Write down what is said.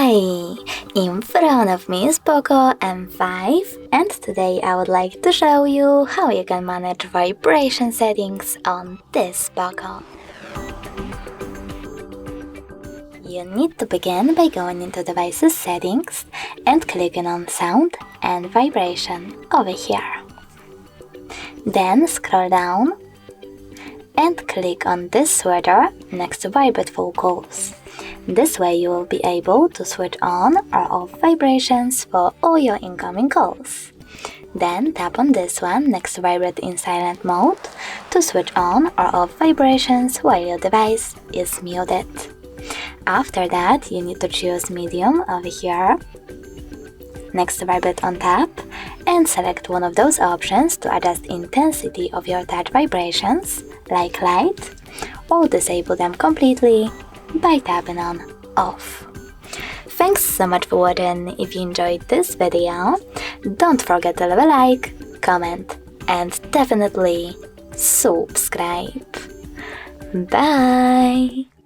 Hey, in front of me is Poco M5 and today I would like to show you how you can manage vibration settings on this Poco. You need to begin by going into Devices Settings and clicking on Sound and Vibration over here. Then scroll down and click on this switcher next to Vibrate Vocals. This way you will be able to switch on or off vibrations for all your incoming calls. Then tap on this one next to Vibrate in silent mode to switch on or off vibrations while your device is muted. After that, you need to choose medium over here next to Vibrate on tap and select one of those options to adjust intensity of your touch vibrations like light, or disable them completely by tapping on off. Thanks so much for watching. If you enjoyed this video, don't forget to leave a like, comment and definitely subscribe. Bye!